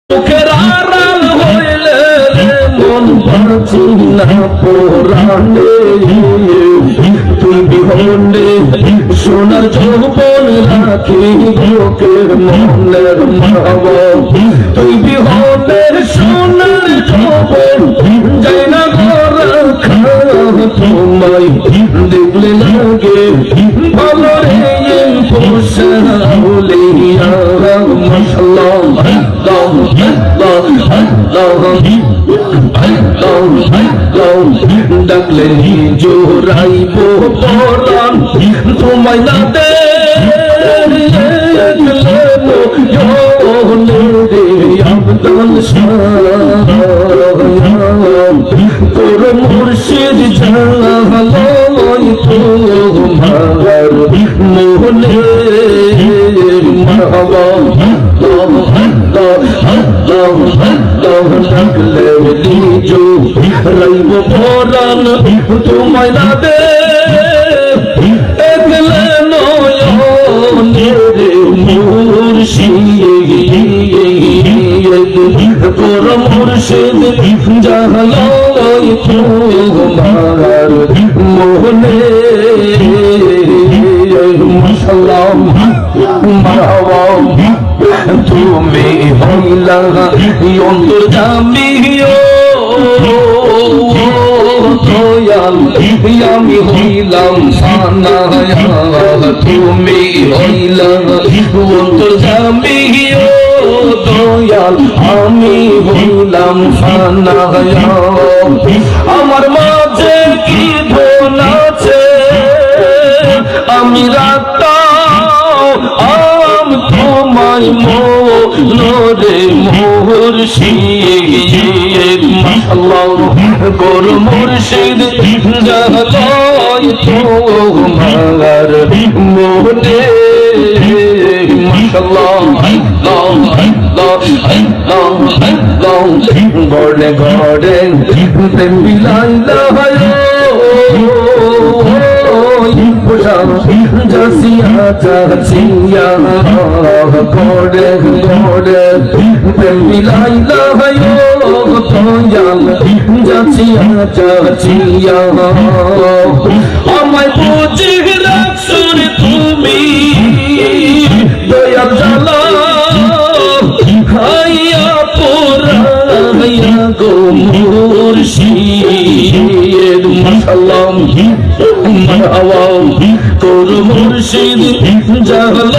মুখের আড়াল হইলে মন বাঁচি না পোড়ানে, তুই বিহনে সোনার যৌবন রাখি বুকের মনের মাওয়া, তুই বিহনে সোনার যৌবন যাই না রাখা, তোমায় দেখলে লাগে ভালো রে পোষাউলিয়া। মাশাআল্লাহ ডাকলে জোরাইব পরাণ, তোমায় না দেখলে রে আবদাল তোর মুর্শিদ জালাল তোমার মোহনে মাওয়া, ডাকলে লিজো রাইব পরাণ, তোমায় না দেখলে নয়নে রে মুর্শিদ, তোর মুর্শিদ জালাল তোমার মোহনে। মাশাআল্লাহ মারহাবা, তুমি হইলা অন্তর্যামী দয়াল, আমি হইলাম ফানা, তুমি হইলা অন্তর্যামী দয়াল, আমি হইলাম ফানা। আমার মাঝে কি ধন আছে আমি রাখতাম তোমায় মোরে মুর্শিদ। মাশাআল্লাহ গোর মুর্শিদ জালাল তোমার মোহনে। মাশাআল্লাহ গড়ে গড়ে প্রেম বিলাইলা জাসিয়া জাসিয়া গড়ে গড়ে প্রেম বিলাইলা দয়াল জাসিয়া জাসিয়া। আমায় বুঝে রাখছো তুমি দয়াল জালাল, খাইয়া পোড়াইয়া গো মুর্শিদ। মাশাআল্লাহ মারহাবা, তোর মুর্শিদ জালাল